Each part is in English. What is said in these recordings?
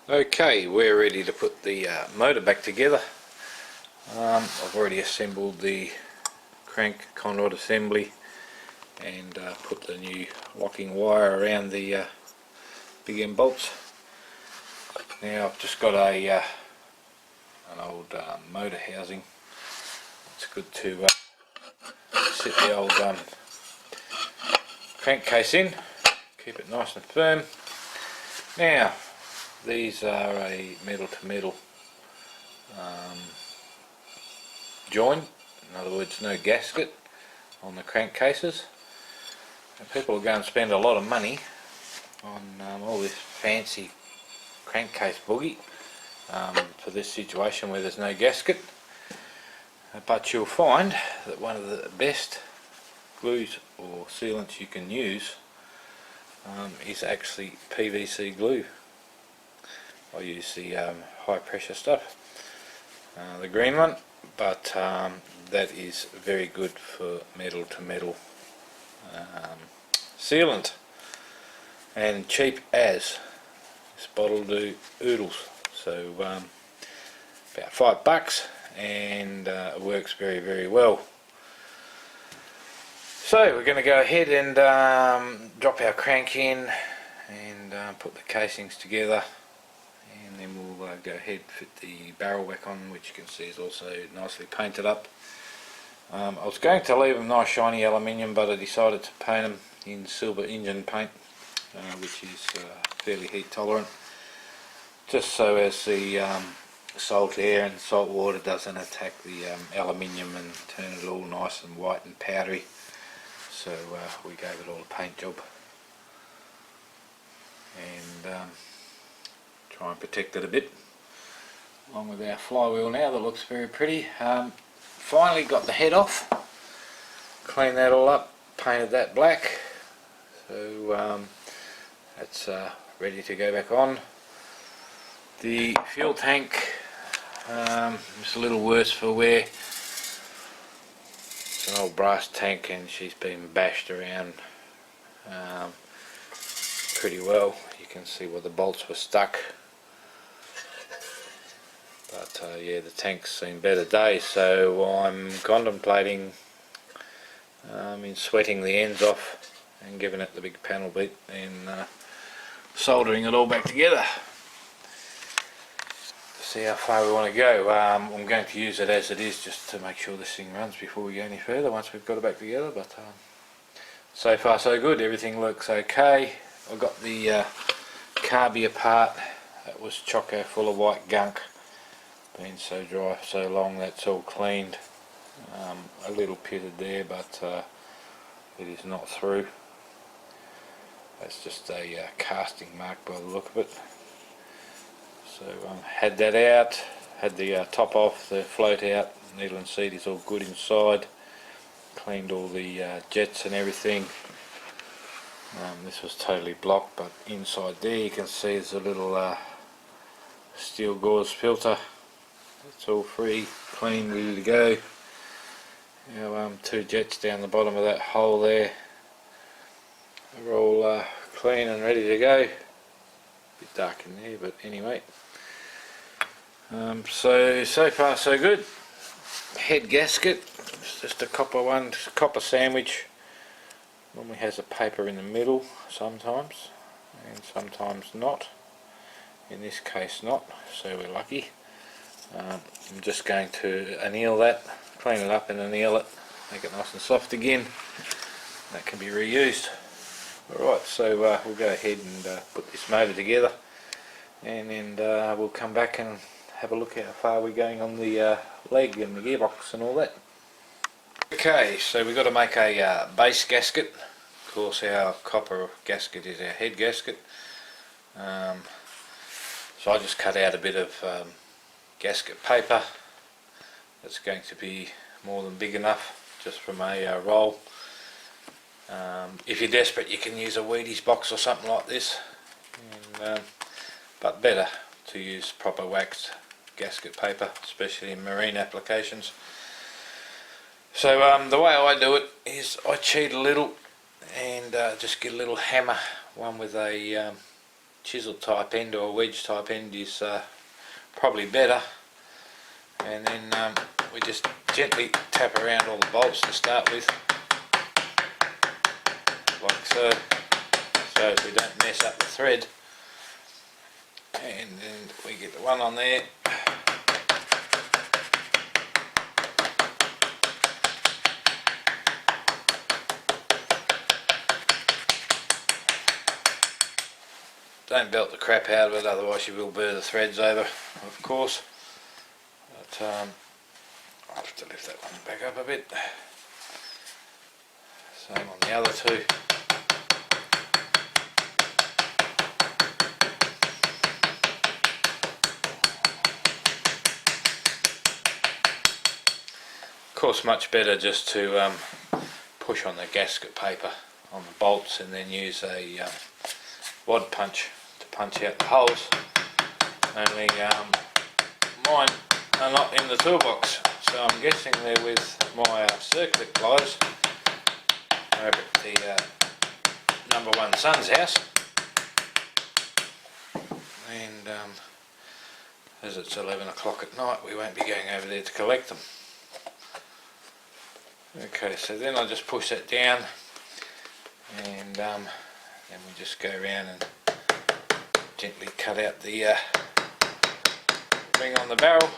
Okay, we're ready to put the motor back together. I've already assembled the crank conduit assembly and put the new locking wire around the big end bolts. Now I've just got an old motor housing. It's good to sit the old crankcase in, keep it nice and firm. Now these are a metal to metal joint, in other words no gasket on the crankcases. And people are going to spend a lot of money on all this fancy crankcase boogie for this situation where there's no gasket, but you'll find that one of the best glues or sealants you can use is actually PVC glue. I use the high pressure stuff, the green one, but that is very good for metal to metal sealant, and cheap as. This bottle will do oodles, so about $5, and it works very well. So we're going to go ahead and drop our crank in and put the casings together, and then we'll go ahead and fit the barrel back on, which you can see is also nicely painted up. I was going to leave them nice shiny aluminium, but I decided to paint them in silver engine paint, which is fairly heat tolerant, just so as the salt air and salt water doesn't attack the aluminium and turn it all nice and white and powdery. So we gave it all a paint job and try and protect it a bit, along with our flywheel now that looks very pretty. Finally got the head off, cleaned that all up, painted that black, so that's ready to go back on. The fuel tank is a little worse for wear. It's an old brass tank and she's been bashed around pretty well. You can see where the bolts were stuck. But yeah, the tank's seen better days, so I'm contemplating in sweating the ends off and giving it the big panel beat and soldering it all back together. See how far we want to go. I'm going to use it as it is just to make sure this thing runs before we go any further once we've got it back together, but so far so good, everything looks okay. I've got the carby apart, that was choco full of white gunk, been so dry for so long. That's all cleaned, a little pitted there, but it is not through. That's just a casting mark by the look of it. So had that out, had the top off, the float out, needle and seat is all good inside, cleaned all the jets and everything. This was totally blocked, but inside there you can see there's a little steel gauze filter. It's all free, clean, ready to go. Now two jets down the bottom of that hole there, they're all clean and ready to go. A bit dark in there, but anyway. So far so good. Head gasket, it's just a copper one, just a copper sandwich. Normally has a paper in the middle sometimes, and sometimes not. In this case not, so we're lucky. I'm just going to anneal that, clean it up and anneal it, make it nice and soft again. That can be reused. Alright, so we'll go ahead and put this motor together, and then we'll come back and have a look at how far we're going on the leg and the gearbox and all that. Okay, so we've got to make a base gasket. Of course our copper gasket is our head gasket. So I just cut out a bit of gasket paper. That's going to be more than big enough just from a roll. If you're desperate you can use a Wheaties box or something like this, but better to use proper waxed gasket paper, especially in marine applications. So the way I do it is I cheat a little and just get a little hammer, one with a chisel type end or a wedge type end is probably better, and then we just gently tap around all the bolts to start with, like so, so as we don't mess up the thread. And then we get the one on there. Don't belt the crap out of it, otherwise you will burr the threads over, of course. But I'll have to lift that one back up a bit. Same on the other two. Of course, much better just to push on the gasket paper on the bolts and then use a wad punch to punch out the holes. Only mine are not in the toolbox, so I'm guessing they're with my circlip pliers over at the number one son's house. And as it's 11 o'clock at night, we won't be going over there to collect them. Okay, so then I just push that down, and then we just go around and gently cut out the ring on the barrel.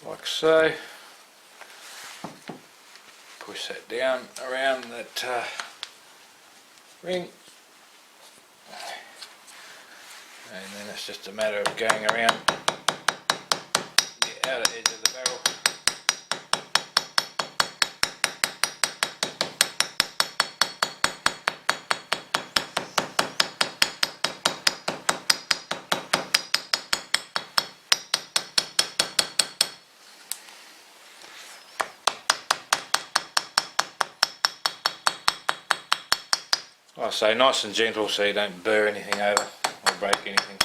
Like so. Push that down around that ring, and then it's just a matter of going around the outer edge of the barrel. I say nice and gentle so you don't burr anything over or break anything.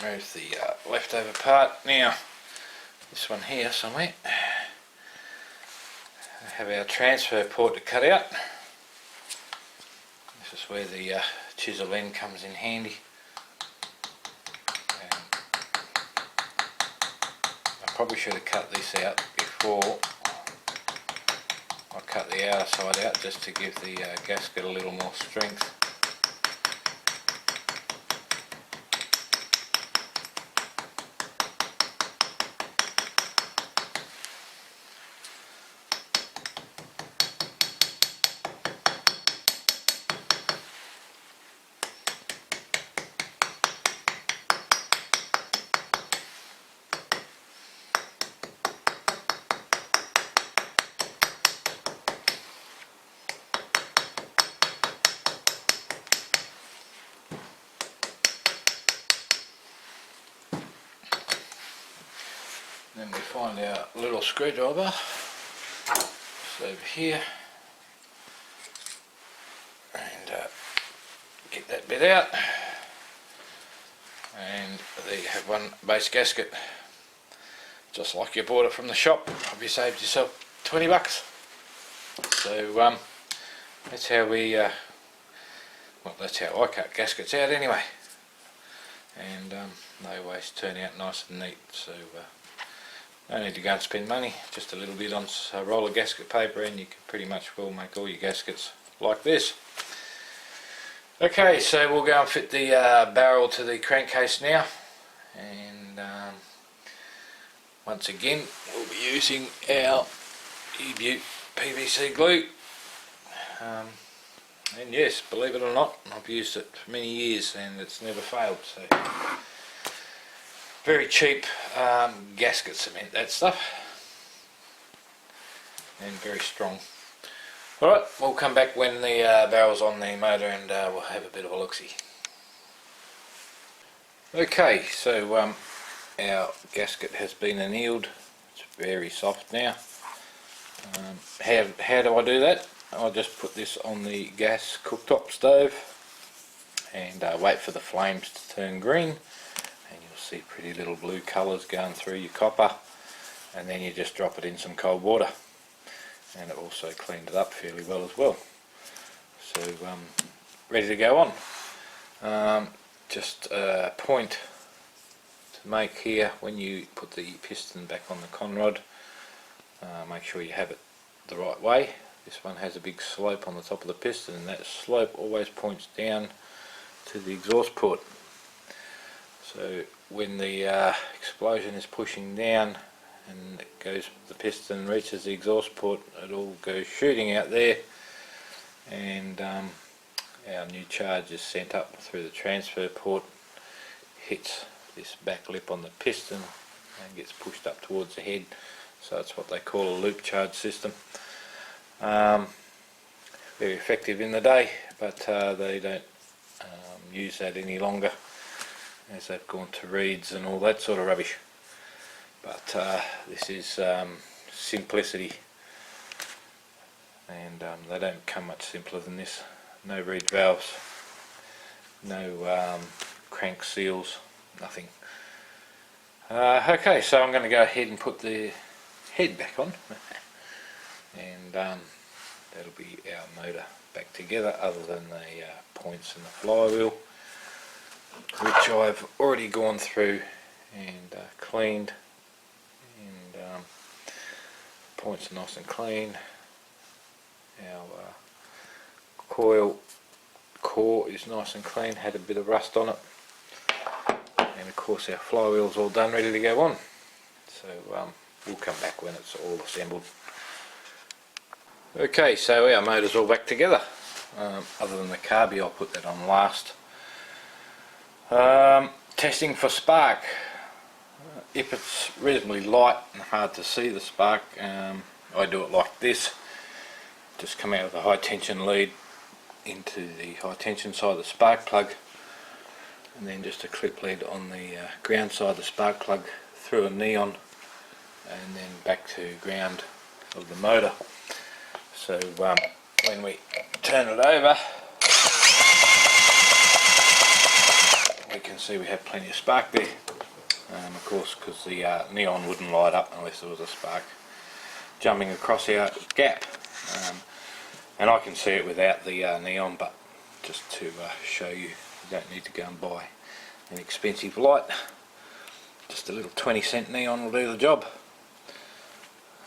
Remove the leftover part. Now, this one here somewhere, I have our transfer port to cut out. This is where the chisel end comes in handy. And I probably should have cut this out before I cut the outer side out, just to give the gasket a little more strength. Then we find our little screwdriver, it's over here, and get that bit out, and there you have one base gasket, just like you bought it from the shop. Have you saved yourself 20 bucks? So that's how we, well, that's how I cut gaskets out anyway, and they always turn out nice and neat. So no need to go and spend money, just a little bit on a roll of gasket paper and you can pretty much well make all your gaskets. like this. Okay, so we'll go and fit the barrel to the crankcase now, and once again we'll be using our E-Butte PVC glue, and yes, believe it or not, I've used it for many years and it's never failed. So very cheap gasket cement, that stuff, and very strong. Alright, we'll come back when the barrel's on the motor, and we'll have a bit of a look-see. Okay, so our gasket has been annealed. It's very soft now. How do I do that? I'll just put this on the gas cooktop stove and wait for the flames to turn green, and you'll see pretty little blue colours going through your copper, and then you just drop it in some cold water. And it also cleaned it up fairly well as well. So ready to go on. Just a point to make here: when you put the piston back on the conrod, make sure you have it the right way. This one has a big slope on the top of the piston, and that slope always points down to the exhaust port. So when the explosion is pushing down and it goes, the piston reaches the exhaust port, it all goes shooting out there, and our new charge is sent up through the transfer port, hits this back lip on the piston and gets pushed up towards the head. So it's what they call a loop charge system. Very effective in the day, but they don't use that any longer, as they've gone to reeds and all that sort of rubbish. But this is simplicity, and they don't come much simpler than this. No reed valves, no crank seals, nothing. Okay, so I'm going to go ahead and put the head back on, and that'll be our motor back together, other than the points in the flywheel, which I've already gone through and cleaned. And points are nice and clean. Our coil core is nice and clean, had a bit of rust on it, and of course our flywheel's all done, ready to go on. So we'll come back when it's all assembled. Okay, so our motor's all back together, other than the carby. I'll put that on last. Testing for spark. If it's reasonably light and hard to see the spark, I do it like this. Just come out with a high tension lead into the high tension side of the spark plug, and then just a clip lead on the ground side of the spark plug through a neon, and then back to ground of the motor. So when we turn it over, we can see we have plenty of spark there. Of course, because the neon wouldn't light up unless there was a spark jumping across our gap. And I can see it without the neon, but just to show you, you don't need to go and buy an expensive light. Just a little 20-cent neon will do the job.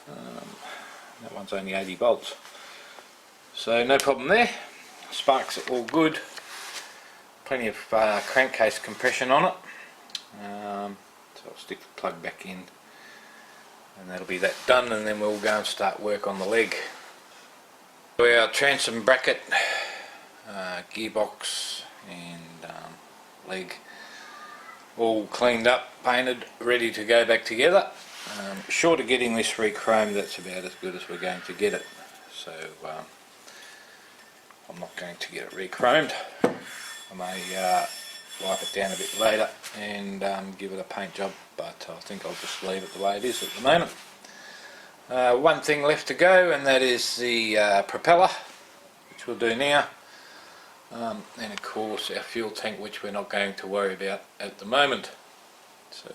That one's only 80 volts. So no problem there. Sparks are all good. Plenty of crankcase compression on it. So I'll stick the plug back in, and that'll be that done, and then we'll go and start work on the leg. So our transom bracket, gearbox and leg all cleaned up, painted, ready to go back together. Short of getting this re-chromed, that's about as good as we're going to get it. So I'm not going to get it re-chromed. I may wipe it down a bit later and give it a paint job, but I think I'll just leave it the way it is at the moment. One thing left to go, and that is the propeller, which we'll do now, and of course our fuel tank, which we're not going to worry about at the moment. So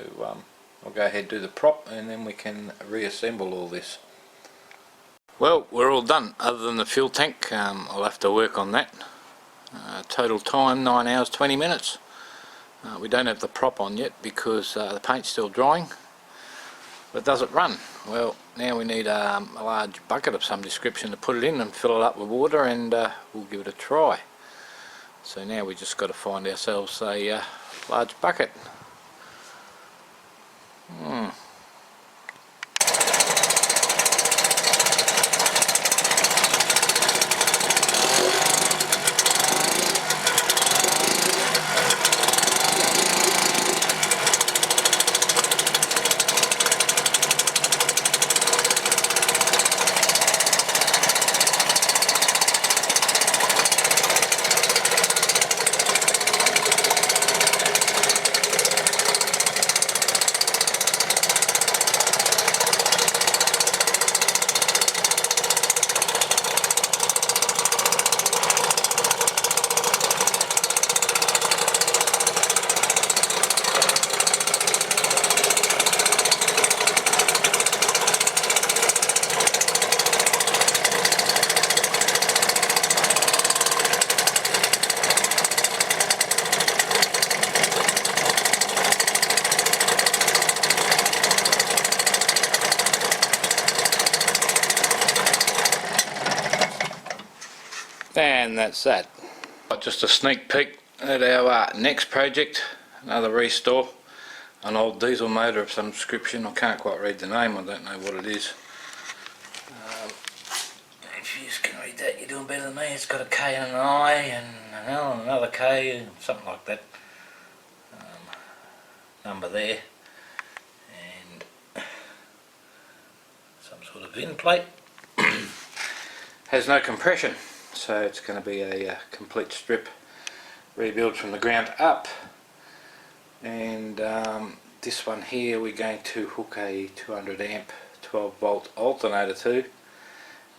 I'll go ahead and do the prop, and then we can reassemble all this. Well, we're all done, other than the fuel tank. I'll have to work on that. Total time 9 hours 20 minutes. We don't have the prop on yet because the paint's still drying. But does it run? Well, now we need a large bucket of some description to put it in and fill it up with water, and we'll give it a try. So now we just got to find ourselves a large bucket. And that's that. Just a sneak peek at our next project, another restore, an old diesel motor of some description. I can't quite read the name, I don't know what it is. If you can read that, you're doing better than me. It's got a K and an I and an L and another K, something like that. Number there, and some sort of VIN plate. Has no compression, so it's going to be a complete strip rebuild from the ground up. And this one here we're going to hook a 200 amp 12 volt alternator to,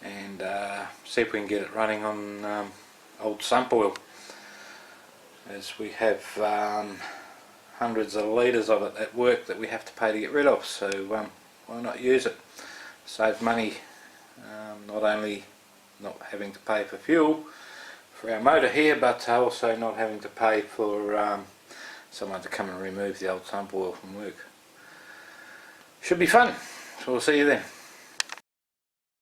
and see if we can get it running on old sump oil, as we have hundreds of litres of it at work that we have to pay to get rid of. So why not use it? Save money, not only not having to pay for fuel for our motor here, but also not having to pay for someone to come and remove the old sump oil from work. Should be fun, so we'll see you then.